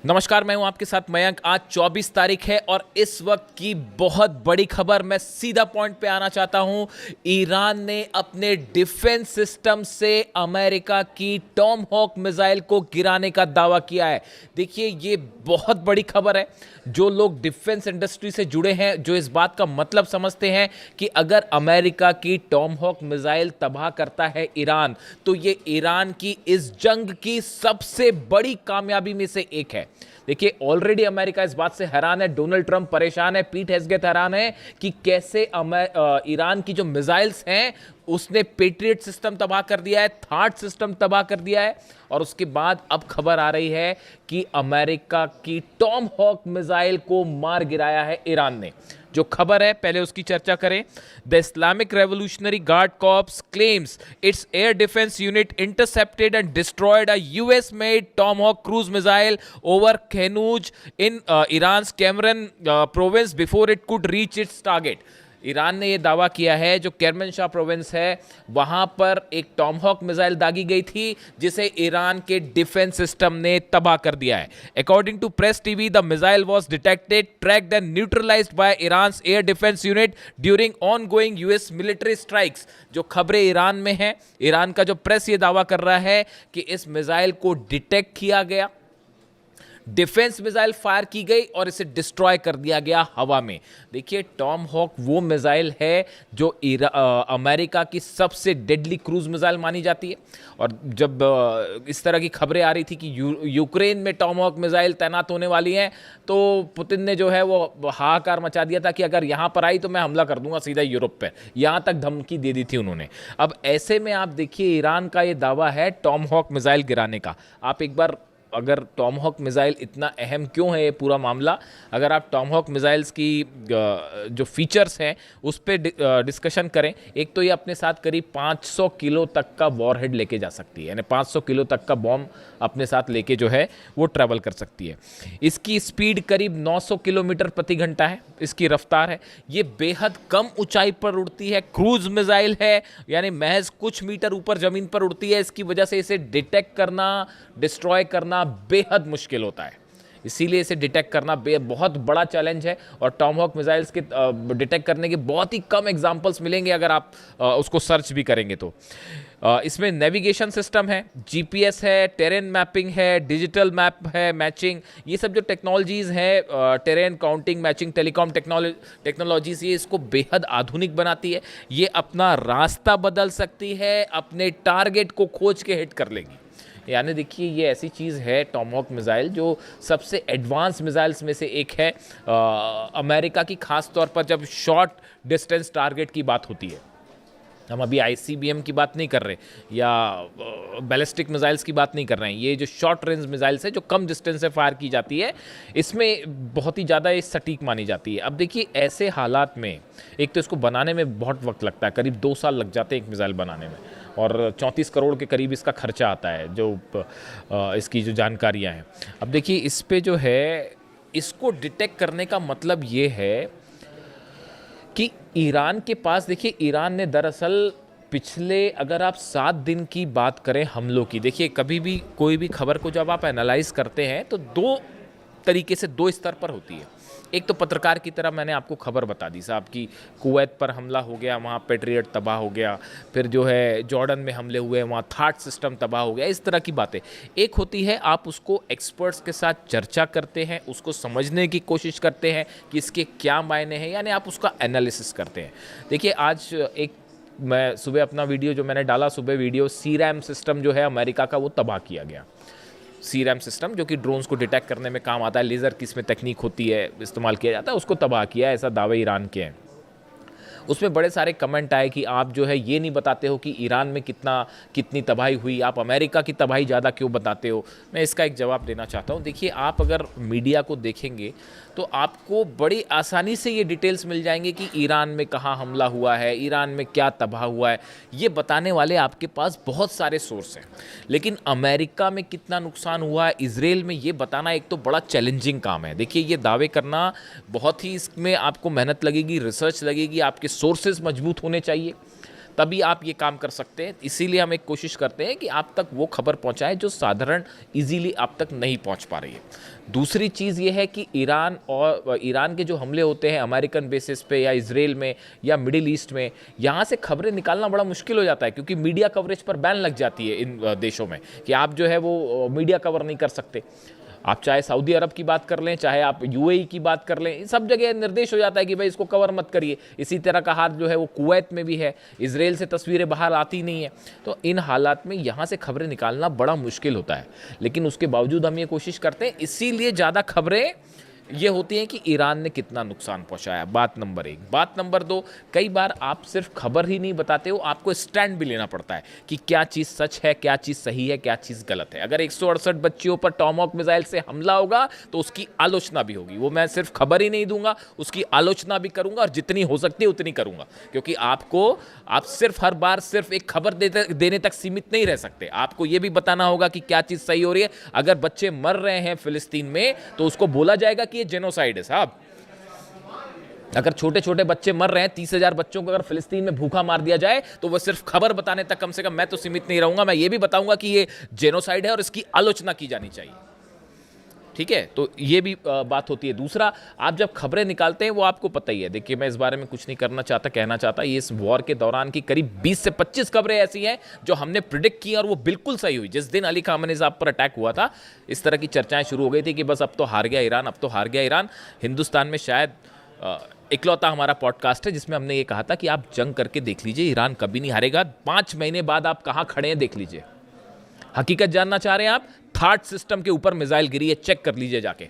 नमस्कार, मैं हूं आपके साथ मयंक। आज 24 तारीख है और इस वक्त की बहुत बड़ी खबर, मैं सीधा पॉइंट पे आना चाहता हूं। ईरान ने अपने डिफेंस सिस्टम से अमेरिका की टॉमहॉक मिसाइल को गिराने का दावा किया है। देखिए, ये बहुत बड़ी खबर है। जो लोग डिफेंस इंडस्ट्री से जुड़े हैं, जो इस बात का मतलब समझते हैं कि अगर अमेरिका की टॉमहॉक मिसाइल तबाह करता है ईरान, तो ये ईरान की इस जंग की सबसे बड़ी कामयाबी में से एक है। देखिए, ऑलरेडी अमेरिका इस बात से हैरान है, डोनाल्ड ट्रंप परेशान है, पीट हेग्सेथ हैरान है कि कैसे ईरान की जो मिसाइल्स हैं उसने पेट्रियट सिस्टम तबाह कर दिया है, थार्ड सिस्टम तबाह कर दिया है। और उसके बाद अब खबर आ रही है कि अमेरिका की टॉमहॉक मिसाइल को मार गिराया है ईरान ने। जो खबर है पहले उसकी चर्चा करें। The Islamic Revolutionary Guard Corps claims its air defence unit intercepted and destroyed a US made Tomahawk cruise missile over Khanuj in Iran Kerman province before it could reach its target. Iran ने यह दावा किया है जो केरमनशाह province है वहां पर एक टॉमहॉक मिसाइल दागी गई थी जिसे ईरान के डिफेंस सिस्टम ने तबाह कर दिया है। According to Press TV, the missile was detected, tracked and neutralised by Iran's air defence unit during ongoing US military strikes. जो खबरें ईरान में हैं, ईरान का जो प्रेस ये दावा कर रहा है कि इस मिसाइल को डिटेक्ट किया गया, डिफेंस मिसाइल फायर की गई और इसे डिस्ट्रॉय कर दिया गया हवा में। देखिए, टॉमहॉक वो मिसाइल है जो अमेरिका की सबसे डेडली क्रूज मिसाइल मानी जाती है। और जब इस तरह की खबरें आ रही थी कि यूक्रेन में टॉमहॉक मिसाइल तैनात होने वाली हैं, तो पुतिन ने जो है वो हाहाकार मचा दिया था कि अगर यहाँ पर आई तो मैं हमला कर दूंगा सीधा यूरोप पर। यहाँ तक धमकी दे दी थी उन्होंने। अब ऐसे में आप देखिए, ईरान का ये दावा है टॉमहॉक मिसाइल गिराने का। आप एक बार, अगर टॉमहॉक मिसाइल इतना अहम क्यों है ये पूरा मामला, अगर आप टॉमहॉक मिसाइल्स की जो फीचर्स हैं उस पर डिस्कशन करें। एक तो ये अपने साथ करीब 500 किलो तक का वॉरहेड लेके जा सकती है, यानी 500 किलो तक का बॉम्ब अपने साथ लेके जो है वो ट्रैवल कर सकती है। इसकी स्पीड करीब 900 किलोमीटर प्रति घंटा है, इसकी रफ्तार है। ये बेहद कम ऊंचाई पर उड़ती है, क्रूज मिसाइल है, यानी महज कुछ मीटर ऊपर ज़मीन पर उड़ती है। इसकी वजह से इसे डिटेक्ट करना, डिस्ट्रॉय करना बेहद मुश्किल होता है। इसीलिए इसे डिटेक्ट करना बहुत बड़ा चैलेंज है। और टॉमहॉक मिसाइल्स के डिटेक्ट करने के बहुत ही कम एग्जांपल्स मिलेंगे अगर आप उसको सर्च भी करेंगे तो। इसमें नेविगेशन सिस्टम है, जीपीएस है, टेरेन मैपिंग है, डिजिटल मैप है, मैचिंग, ये सब जो टेक्नोलॉजीज़ हैं, terrain counting, matching, telecom technologies, ये इसको बेहद आधुनिक बनाती है। ये अपना रास्ता बदल सकती है, अपने टारगेट को खोज के हिट कर लेगी। यानी देखिए, ये ऐसी चीज़ है टॉमहॉक मिसाइल जो सबसे एडवांस मिसाइल्स में से एक है। अमेरिका की खास तौर पर जब शॉर्ट डिस्टेंस टारगेट की बात होती है, हम अभी आईसीबीएम की बात नहीं कर रहे या बैलिस्टिक मिसाइल्स की बात नहीं कर रहे हैं, ये जो शॉर्ट रेंज मिसाइल्स है जो कम डिस्टेंस से फायर की जाती है, इसमें बहुत ही ज़्यादा ये सटीक मानी जाती है। अब देखिए, ऐसे हालात में एक तो इसको बनाने में बहुत वक्त लगता है, करीब 2 साल लग जाते हैं एक मिसाइल बनाने में, और 34 करोड़ के करीब इसका खर्चा आता है, जो इसकी जो जानकारियाँ हैं। अब देखिए, इस पे जो है, इसको डिटेक्ट करने का मतलब ये है कि ईरान के पास, देखिए, ईरान ने दरअसल पिछले, अगर आप 7 दिन की बात करें हमलों की, देखिए कभी भी कोई भी खबर को जब आप एनालाइज करते हैं तो 2 तरीके से, 2 स्तर पर होती है। एक तो पत्रकार की तरह मैंने आपको खबर बता दी साहब कि कुवैत पर हमला हो गया, वहाँ पेट्रियट तबाह हो गया, फिर जो है जॉर्डन में हमले हुए, वहाँ थार्ड सिस्टम तबाह हो गया, इस तरह की बातें। एक होती है आप उसको एक्सपर्ट्स के साथ चर्चा करते हैं, उसको समझने की कोशिश करते हैं कि इसके क्या मायने हैं, यानी आप उसका एनालिसिस करते हैं। देखिए, आज एक, मैं सुबह अपना वीडियो जो मैंने डाला, सुबह वीडियो, सीरैम सिस्टम जो है अमेरिका का, वो तबाह किया गया। सीरैम सिस्टम जो कि ड्रोन्स को डिटेक्ट करने में काम आता है, लेज़र की इसमें तकनीक होती है, इस्तेमाल किया जाता है, उसको तबाह किया, ऐसा दावे ईरान के हैं। उसमें बड़े सारे कमेंट आए कि आप जो है ये नहीं बताते हो कि ईरान में कितनी तबाही हुई, आप अमेरिका की तबाही ज़्यादा क्यों बताते हो। मैं इसका एक जवाब देना चाहता हूँ। देखिए, आप अगर मीडिया को देखेंगे तो आपको बड़ी आसानी से ये डिटेल्स मिल जाएंगे कि ईरान में कहाँ हमला हुआ है, ईरान में क्या तबाह हुआ है, ये बताने वाले आपके पास बहुत सारे सोर्स हैं। लेकिन अमेरिका में कितना नुकसान हुआ है, इजराइल में, ये बताना एक तो बड़ा चैलेंजिंग काम है। देखिए, ये दावे करना बहुत ही, इसमें आपको मेहनत लगेगी, रिसर्च लगेगी, आपके सोर्सेज मजबूत होने चाहिए। तभी आप ये काम कर सकते हैं। इसीलिए हम एक कोशिश करते हैं कि आप तक वो खबर पहुंचाएं जो साधारण इजीली आप तक नहीं पहुंच पा रही है। दूसरी चीज़ ये है कि ईरान के जो हमले होते हैं अमेरिकन बेसिस पे या इजराइल में या मिडिल ईस्ट में, यहाँ से खबरें निकालना बड़ा मुश्किल हो जाता है, क्योंकि मीडिया कवरेज पर बैन लग जाती है इन देशों में कि आप जो है वो मीडिया कवर नहीं कर सकते। आप चाहे सऊदी अरब की बात कर लें, चाहे आप यूएई की बात कर लें, सब जगह निर्देश हो जाता है कि भाई इसको कवर मत करिए। इसी तरह का हाल जो है वो कुवैत में भी है, इजराइल से तस्वीरें बाहर आती नहीं है। तो इन हालात में यहाँ से खबरें निकालना बड़ा मुश्किल होता है, लेकिन उसके बावजूद हम ये कोशिश करते हैं। इसीलिए ज़्यादा खबरें ये होती हैं कि ईरान ने कितना नुकसान पहुंचाया, बात नंबर 1। बात नंबर 2, कई बार आप सिर्फ खबर ही नहीं बताते हो, आपको स्टैंड भी लेना पड़ता है कि क्या चीज़ सच है, क्या चीज़ सही है, क्या चीज़ गलत है। अगर 168 बच्चियों पर टॉमहॉक मिसाइल से हमला होगा तो उसकी आलोचना भी होगी। वो मैं सिर्फ खबर ही नहीं दूंगा, उसकी आलोचना भी करूंगा, और जितनी हो सकती है उतनी करूंगा, क्योंकि आप सिर्फ हर बार सिर्फ एक खबर देने तक सीमित नहीं रह सकते। आपको ये भी बताना होगा कि क्या चीज़ सही हो रही है। अगर बच्चे मर रहे हैं फिलिस्तीन में तो उसको बोला जाएगा कि ये जेनोसाइड है साहब। अगर छोटे छोटे बच्चे मर रहे हैं, 30,000 बच्चों को अगर फिलिस्तीन में भूखा मार दिया जाए तो वह सिर्फ खबर बताने तक कम से कम मैं तो सीमित नहीं रहूंगा। मैं ये भी बताऊंगा कि ये जेनोसाइड है और इसकी आलोचना की जानी चाहिए। ठीक है, तो ये भी बात होती है। दूसरा, आप जब खबरें निकालते हैं वो आपको पता ही है। देखिए, मैं इस बारे में कुछ नहीं कहना चाहता। ये इस वॉर के दौरान की करीब 20 से 25 खबरें ऐसी हैं जो हमने प्रिडिक्ट की और वो बिल्कुल सही हुई। जिस दिन अली खामेनी साहब पर अटैक हुआ था, इस तरह की चर्चाएं शुरू हो गई थी कि बस अब तो हार गया ईरान, अब तो हार गया ईरान। हिंदुस्तान में शायद इकलौता हमारा पॉडकास्ट है जिसमें हमने ये कहा था कि आप जंग करके देख लीजिए, ईरान कभी नहीं हारेगा। 5 महीने बाद आप कहाँ खड़े हैं देख लीजिए। हकीकत जानना चाह रहे हैं आप? थार्ड सिस्टम के ऊपर मिसाइल गिरी है, चेक कर लीजिए जाके।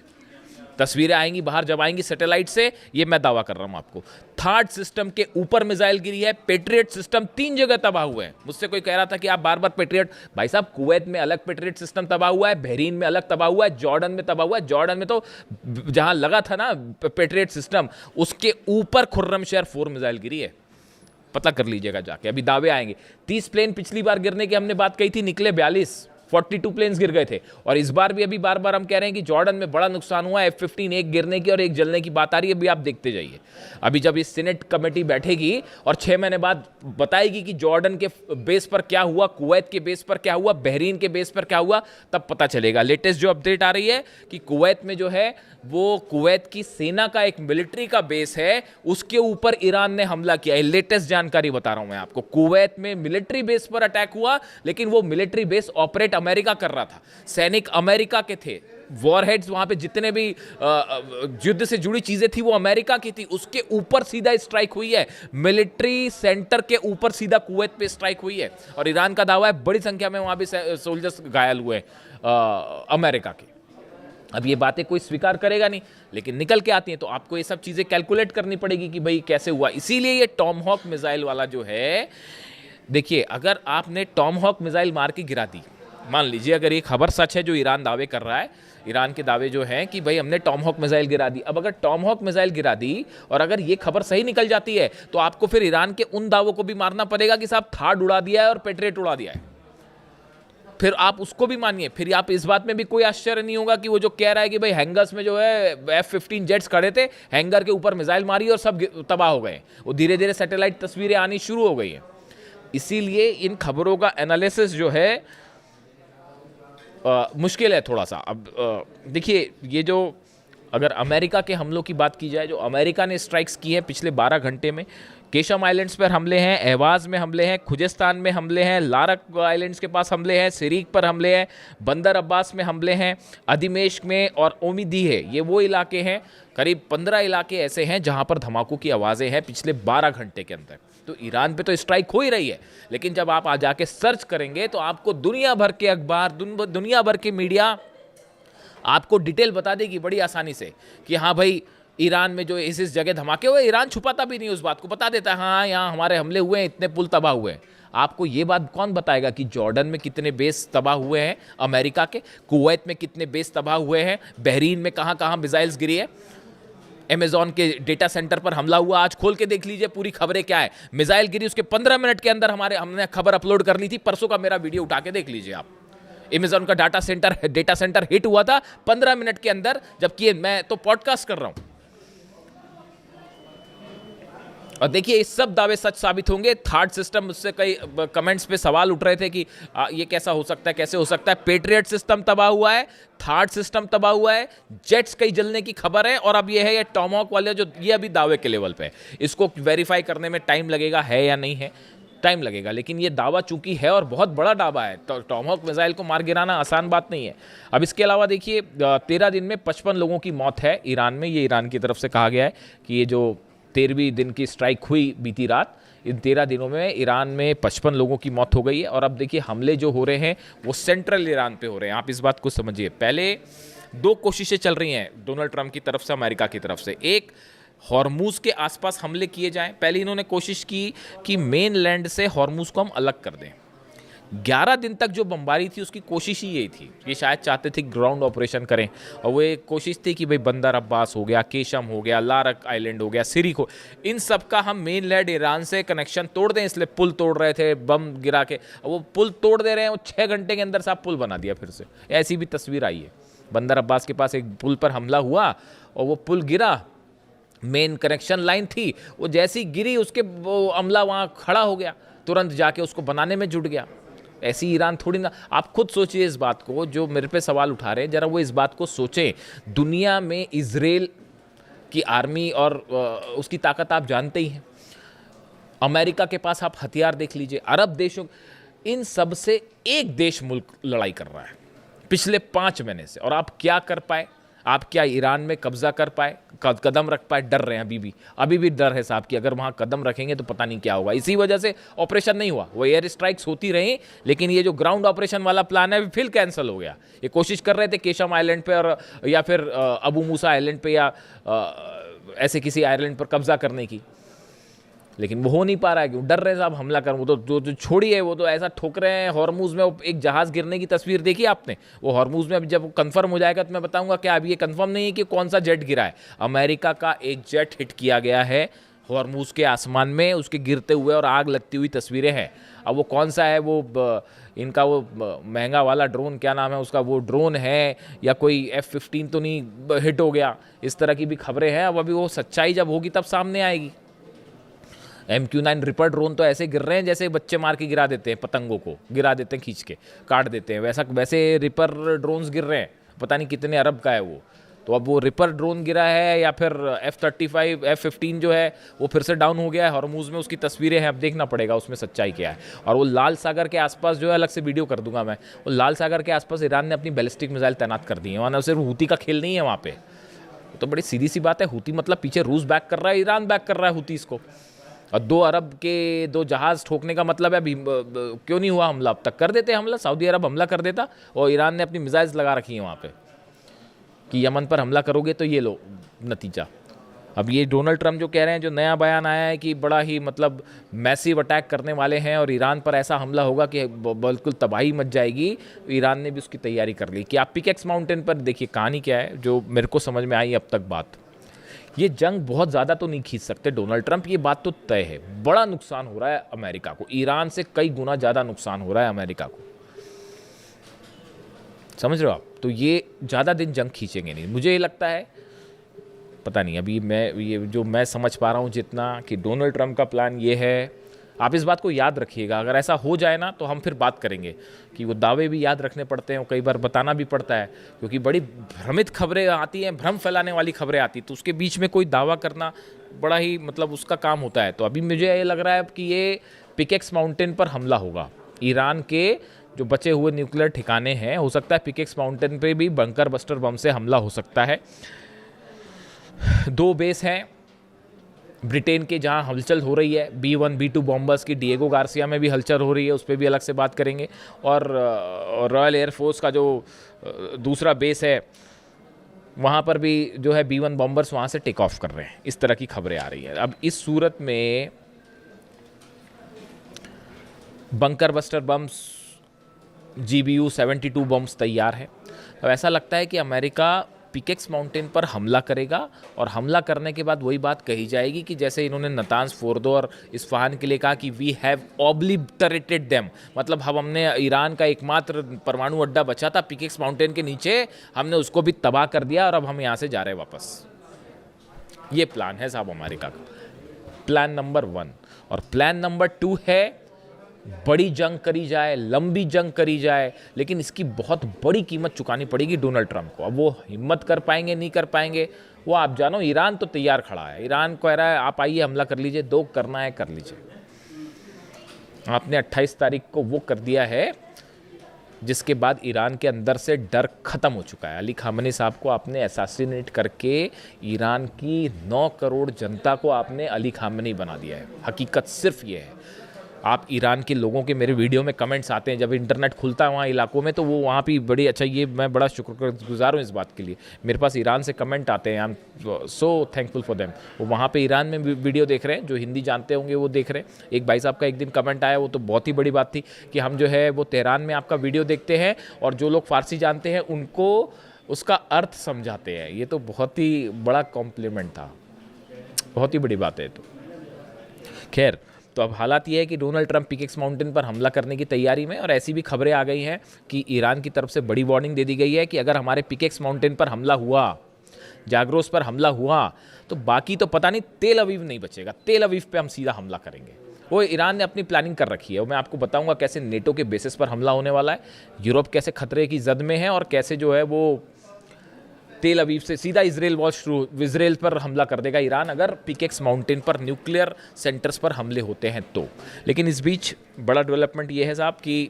तस्वीरें आएंगी बाहर जब आएंगी सैटेलाइट से, ये मैं दावा कर रहा हूं आपको। थार्ड सिस्टम के ऊपर मिसाइल गिरी है। पेट्रियट सिस्टम 3 जगह तबाह हुए हैं। मुझसे कोई कह रहा था कि आप बार बार पेट्रियट, भाई साहब कुवैत में अलग पेट्रियट सिस्टम तबाह हुआ है, बहरीन में अलग तबाह हुआ है, जॉर्डन में तबाह हुआ है। जॉर्डन में तो जहां लगा था ना पेट्रियट सिस्टम, उसके ऊपर खुर्रमशहर 4 मिसाइल गिरी है। पता कर लीजिएगा जाके, अभी दावे आएंगे। 30 प्लेन पिछली बार गिरने की हमने बात कही थी, निकले 42 प्लेन्स गिर गए थे। और इस बार भी अभी बार बार हम कह रहे हैं कि जॉर्डन में बड़ा नुकसान हुआ है। F-15 एक गिरने की और एक जलने की बात आ रही है, अभी आप देखते जाइए। अभी जब इस सीनेट कमेटी बैठेगी और 6 महीने बाद बताएगी कि जॉर्डन के बेस पर क्या हुआ, कुवैत के बेस पर क्या हुआ, बहरीन के बेस पर क्या हुआ, तब पता चलेगा। लेटेस्ट जो अपडेट आ रही है कि कुवैत में जो है वो कुवैत की सेना का एक मिलिट्री का बेस है, उसके ऊपर ईरान ने हमला किया है। लेटेस्ट जानकारी बता रहा हूं मैं आपको। कुवैत में मिलिट्री बेस पर अटैक हुआ, लेकिन वो मिलिट्री बेस ऑपरेट अमेरिका कर रहा था, सैनिक अमेरिका के थे, वॉरहेड्स वहां पे जितने भी युद्ध से जुड़ी चीजें थी वो अमेरिका की थी। उसके ऊपर सीधा स्ट्राइक हुई है, मिलिट्री सेंटर के ऊपर सीधा कुवैत पे स्ट्राइक हुई है। और ईरान का दावा है बड़ी संख्या में वहां भी सोल्जर्स घायल हुए अमेरिका के। अब ये बातें कोई स्वीकार करेगा नहीं, लेकिन निकल के आती हैं, तो आपको ये सब चीजें कैलकुलेट करनी पड़ेगी कि भाई कैसे हुआ। इसीलिए ये टॉमहॉक मिसाइल वाला जो है, देखिए, अगर आपने टॉमहॉक मिसाइल मार के गिरा दी, मान लीजिए अगर ये खबर सच है जो ईरान दावे कर रहा है, ईरान के दावे जो हैं कि भाई हमने टॉमहॉक मिसाइल गिरा दी। अब अगर टॉमहॉक मिसाइल गिरा दी और अगर ये खबर सही निकल जाती है, तो आपको फिर ईरान के उन दावों को भी मारना पड़ेगा कि साहब थार्ड उड़ा दिया है और पेट्रियट उड़ा दिया है। फिर आप उसको भी मानिए। फिर आप इस बात में भी कोई आश्चर्य नहीं होगा कि वो जो कह रहा है कि भाई हैंगर्स में जो है F-15 जेट्स खड़े थे, हैंगर के ऊपर मिसाइल मारी और सब तबाह हो गए। वो धीरे धीरे सैटेलाइट तस्वीरें आनी शुरू हो गई हैं। इसीलिए इन खबरों का एनालिसिस जो है मुश्किल है थोड़ा सा। अब देखिए, ये जो अगर अमेरिका के हमलों की बात की जाए, जो अमेरिका ने स्ट्राइक्स की है पिछले 12 घंटे में, केशम आइलैंड्स पर हमले हैं, एहवाज में हमले हैं, खुजेस्तान में हमले हैं, लारक आइलैंड्स के पास हमले हैं, सिरीक पर हमले हैं, बंदर अब्बास में हमले हैं, अधिमेश्क में और ओमिदी है, ये वो इलाके हैं। करीब 15 इलाके ऐसे हैं जहां पर धमाकों की आवाज़ें हैं पिछले 12 घंटे के अंदर। तो ईरान पे तो स्ट्राइक हो ही रही है, लेकिन जब आप आ जाके सर्च करेंगे तो आपको दुनिया भर के अखबार, दुनिया भर के मीडिया आपको डिटेल बता देगी बड़ी आसानी से कि हाँ भाई, ईरान में जो इस जगह धमाके हुए, ईरान छुपाता भी नहीं उस बात को, बता देता है हाँ यहाँ हमारे हमले हुए हैं, इतने पुल तबाह हुए हैं। आपको ये बात कौन बताएगा कि जॉर्डन में कितने बेस तबाह हुए हैं अमेरिका के, कुवैत में कितने बेस तबाह हुए हैं, बहरीन में कहाँ कहाँ मिसाइल्स गिरी है, अमेज़न के डेटा सेंटर पर हमला हुआ, आज खोल के देख लीजिए पूरी खबरें क्या है। मिसाइल गिरी, उसके 15 मिनट के अंदर हमने खबर अपलोड कर ली थी, परसों का मेरा वीडियो उठा के देख लीजिए आप। अमेज़न का डेटा सेंटर हिट हुआ था 15 मिनट के अंदर, जबकि मैं तो पॉडकास्ट कर रहा हूं। और देखिए ये सब दावे सच साबित होंगे। थर्ड सिस्टम, उससे कई कमेंट्स पे सवाल उठ रहे थे कि ये कैसा हो सकता है, कैसे हो सकता है। पेट्रियट सिस्टम तबाह हुआ है, थर्ड सिस्टम तबाह हुआ है, जेट्स कई जलने की खबर है, और अब ये है ये टॉमहॉक वाले जो ये अभी दावे के लेवल पे है। इसको वेरीफाई करने में टाइम लगेगा, है या नहीं है, टाइम लगेगा, लेकिन ये दावा चूंकि है और बहुत बड़ा दावा है, तो टॉमहॉक मिसाइल को मार गिराना आसान बात नहीं है। अब इसके अलावा देखिए 13 दिन में 55 लोगों की मौत है ईरान में। ये ईरान की तरफ से कहा गया है कि ये जो 13वीं दिन की स्ट्राइक हुई बीती रात, इन 13 दिनों में ईरान में 55 लोगों की मौत हो गई है। और अब देखिए हमले जो हो रहे हैं वो सेंट्रल ईरान पे हो रहे हैं। आप इस बात को समझिए। पहले दो कोशिशें चल रही हैं डोनाल्ड ट्रंप की तरफ से, अमेरिका की तरफ से। एक, हॉर्मूज के आसपास हमले किए जाएं। पहले इन्होंने कोशिश की कि मेन लैंड से हॉर्मूज को हम अलग कर दें। 11 दिन तक जो बमबारी थी उसकी कोशिश ही यही थी। ये शायद चाहते थे ग्राउंड ऑपरेशन करें, और वो एक कोशिश थी कि भाई बंदर अब्बास हो गया, केशम हो गया, लारक आइलैंड हो गया, सिरिक हो, इन सब का हम मेन लैंड ईरान से कनेक्शन तोड़ दें। इसलिए पुल तोड़ रहे थे बम गिरा के। वो पुल तोड़ दे रहे हैं, वो 6 घंटे के अंदर साहब पुल बना दिया फिर से। ऐसी भी तस्वीर आई है। बंदर अब्बास के पास एक पुल पर हमला हुआ और वो पुल गिरा, मेन कनेक्शन लाइन थी, वो जैसी गिरी उसके वो अमला वहाँ खड़ा हो गया, तुरंत जाके उसको बनाने में जुट गया। ऐसी ईरान थोड़ी ना। आप खुद सोचिए इस बात को, जो मेरे पे सवाल उठा रहे हैं, जरा वो इस बात को सोचें। दुनिया में इजराइल की आर्मी और उसकी ताकत आप जानते ही हैं। अमेरिका के पास आप हथियार देख लीजिए, अरब देशों, इन सब से एक देश मुल्क लड़ाई कर रहा है पिछले 5 महीने से। और आप क्या कर पाए? आप क्या ईरान में कब्जा कर पाए, कदम रख पाए? डर रहे हैं अभी भी डर है साहब कि अगर वहाँ कदम रखेंगे तो पता नहीं क्या होगा। इसी वजह से ऑपरेशन नहीं हुआ। वो एयर स्ट्राइक्स होती रही, लेकिन ये जो ग्राउंड ऑपरेशन वाला प्लान है फिर कैंसिल हो गया। ये कोशिश कर रहे थे केशम आइलैंड पे और या फिर अबू मूसा आइलैंड पे या ऐसे किसी आइलैंड पर कब्जा करने की, लेकिन वो हो नहीं पा रहा है। क्यों? डर रहे साहब हमला कर। वो तो जो छोड़िए, वो तो ऐसा ठोक रहे हैं। हॉर्मूज में एक जहाज़ गिरने की तस्वीर देखी आपने? वो हॉर्मूज में अभी जब कंफर्म हो जाएगा तो मैं बताऊंगा क्या। अभी ये कंफर्म नहीं है कि कौन सा जेट गिरा है। अमेरिका का एक जेट हिट किया गया है हॉर्मूज के आसमान में, उसके गिरते हुए और आग लगती हुई तस्वीरें हैं। अब वो कौन सा है, वो इनका वो महंगा वाला ड्रोन, क्या नाम है उसका, वो ड्रोन है या कोई F-15 तो नहीं हिट हो गया? इस तरह की भी खबरें हैं। अब अभी वो सच्चाई जब होगी तब सामने आएगी। MQ-9 रिपर ड्रोन तो ऐसे गिर रहे हैं जैसे बच्चे मार के गिरा देते हैं, पतंगों को गिरा देते हैं, खींच के काट देते हैं, वैसे रिपर ड्रोन्स गिर रहे हैं। पता नहीं कितने अरब का है वो। तो अब वो रिपर ड्रोन गिरा है या फिर F-35 F-15 जो है वो फिर से डाउन हो गया है हॉर्मूज में। उसकी तस्वीरें हैं, अब देखना पड़ेगा उसमें सच्चाई क्या है। और वो लाल सागर के आसपास जो है, अलग से वीडियो कर दूंगा मैं, वो लाल सागर के आसपास ईरान ने अपनी बैलिस्टिक मिसाइल तैनात कर दी है। वहाँ सिर्फ हूती का खेल नहीं है वहाँ पे। तो बड़ी सीधी सी बात है, हूती मतलब पीछे रूस बैक कर रहा है, ईरान बैक कर रहा है हूतीस को। और 2 अरब के 2 जहाज़ ठोकने का मतलब है अभी क्यों नहीं हुआ हमला? अब तक कर देते हमला, सऊदी अरब हमला कर देता। और ईरान ने अपनी मिसाइल्स लगा रखी हैं वहाँ पे कि यमन पर हमला करोगे तो ये लो नतीजा। अब ये डोनाल्ड ट्रंप जो कह रहे हैं, जो नया बयान आया है कि बड़ा ही मतलब मैसिव अटैक करने वाले हैं और ईरान पर ऐसा हमला होगा कि बिल्कुल तबाही मच जाएगी, ईरान ने भी उसकी तैयारी कर ली। कि आप पिकेक्स माउंटेन पर देखिए कहानी क्या है, जो मेरे को समझ में आई अब तक बात। ये जंग बहुत ज़्यादा तो नहीं खींच सकते डोनाल्ड ट्रंप, ये बात तो तय है। बड़ा नुकसान हो रहा है अमेरिका को, ईरान से कई गुना ज़्यादा नुकसान हो रहा है अमेरिका को, समझ रहे हो आप? तो ये ज़्यादा दिन जंग खींचेंगे नहीं, मुझे ये लगता है। पता नहीं, अभी मैं समझ पा रहा हूँ जितना, कि डोनाल्ड ट्रंप का प्लान ये है। आप इस बात को याद रखिएगा, अगर ऐसा हो जाए ना तो हम फिर बात करेंगे कि वो दावे भी याद रखने पड़ते हैं और कई बार बताना भी पड़ता है, क्योंकि बड़ी भ्रमित खबरें आती हैं, भ्रम फैलाने वाली खबरें आती, तो उसके बीच में कोई दावा करना बड़ा ही मतलब उसका काम होता है। तो अभी मुझे ये लग रहा है कि ये पिकेक्स माउंटेन पर हमला होगा। ईरान के जो बचे हुए न्यूक्लियर ठिकाने हैं, हो सकता है पिकेक्स माउंटेन पर भी बंकर बस्टर बम से हमला हो सकता है। 2 बेस हैं ब्रिटेन के जहां हलचल हो रही है, B-1 B-2 बॉम्बर्स की डिएगो गार्सिया में भी हलचल हो रही है, उस पर भी अलग से बात करेंगे। और रॉयल एयरफोर्स का जो दूसरा बेस है वहाँ पर भी जो है B-1 बॉम्बर्स वहाँ से टेक ऑफ कर रहे हैं। इस तरह की खबरें आ रही हैं। अब इस सूरत में bunker buster bumps GBU-72 bumps तैयार है। अब ऐसा लगता है कि अमेरिका पिकेक्स माउंटेन पर हमला करेगा, और हमला करने के बाद वही बात कही जाएगी कि जैसे इन्होंने नतांज फोर्दो और इस्फहान के लिए कहा कि वी हैव ऑब्लिटरेटेड देम, मतलब हमने ईरान का एकमात्र परमाणु अड्डा बचा था पिकेक्स माउंटेन के नीचे, हमने उसको भी तबाह कर दिया और अब हम यहाँ से जा रहे हैं वापस। ये प्लान है साहब अमेरिका का। Plan number 1। और प्लान नंबर 2 है बड़ी जंग करी जाए, लंबी जंग करी जाए, लेकिन इसकी बहुत बड़ी कीमत चुकानी पड़ेगी डोनाल्ड ट्रंप को। अब वो हिम्मत कर पाएंगे नहीं कर पाएंगे वो आप जानो। ईरान तो तैयार खड़ा है, ईरान कह रहा है आप आइए हमला कर लीजिए, 2 करना है कर लीजिए। आपने 28 तारीख को वो कर दिया है जिसके बाद ईरान के अंदर से डर खत्म हो चुका है। अली खामनी साहब को आपने असैसिनेट करके ईरान की 9 करोड़ जनता को आपने अली खामनी बना दिया है। हकीकत सिर्फ ये है। आप ईरान के लोगों के मेरे वीडियो में कमेंट्स आते हैं, जब इंटरनेट खुलता है वहाँ इलाकों में, तो वो वहाँ भी बड़ी अच्छा, ये मैं बड़ा शुक्रगुजार हूँ इस बात के लिए। मेरे पास ईरान से कमेंट आते हैं, I am so thankful for them. वो वहाँ पे ईरान में वीडियो देख रहे हैं, जो हिंदी जानते होंगे वो देख रहे हैं। एक भाई साहब का एक दिन कमेंट आया, वो तो बहुत ही बड़ी बात थी कि हम जो है वो तेहरान में आपका वीडियो देखते हैं और जो लोग फ़ारसी जानते हैं उनको उसका अर्थ समझाते हैं। ये तो बहुत ही बड़ा कॉम्प्लीमेंट था, बहुत ही बड़ी बात है। तो खैर, तो अब हालात ये है कि डोनाल्ड ट्रंप पिकेक्स माउंटेन पर हमला करने की तैयारी में, और ऐसी भी खबरें आ गई हैं कि ईरान की तरफ से बड़ी वार्निंग दे दी गई है कि अगर हमारे पिकेक्स माउंटेन पर हमला हुआ, जाग्रोस पर हमला हुआ, तो बाकी तो पता नहीं तेल अवीव नहीं बचेगा। तेल अवीव पे हम सीधा हमला करेंगे। वो ईरान ने अपनी प्लानिंग कर रखी है, और मैं आपको बताऊंगा कैसे नेटो के बेसिस पर हमला होने वाला है, यूरोप कैसे खतरे की जद में है, और कैसे जो है वो तेल अवीव से सीधा इजराइल पर हमला कर देगा ईरान, अगर पिकेक्स माउंटेन पर न्यूक्लियर सेंटर्स पर हमले होते हैं तो। लेकिन इस बीच बड़ा डेवलपमेंट ये है साहब कि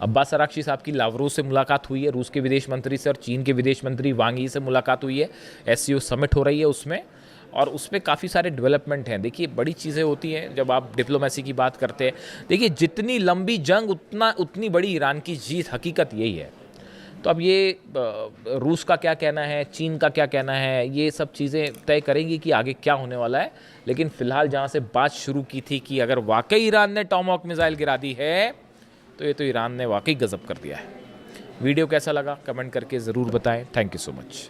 अब्बास अराक्ची साहब की लावरोव से मुलाकात हुई है, रूस के विदेश मंत्री से, और चीन के विदेश मंत्री वांग यी से मुलाकात हुई है। एससीओ समिट हो रही है उसमें, और उसमें काफ़ी सारे डेवलपमेंट हैं। देखिए, बड़ी चीज़ें होती हैं जब आप डिप्लोमेसी की बात करते हैं। देखिए, जितनी लंबी जंग उतनी बड़ी ईरान की जीत, हकीकत यही है। तो अब ये रूस का क्या कहना है, चीन का क्या कहना है, ये सब चीज़ें तय करेंगी कि आगे क्या होने वाला है। लेकिन फ़िलहाल जहाँ से बात शुरू की थी कि अगर वाकई ईरान ने टॉमहॉक मिसाइल गिरा दी है, तो ये तो ईरान ने वाकई गजब कर दिया है। वीडियो कैसा लगा कमेंट करके ज़रूर बताएं। Thank you so much.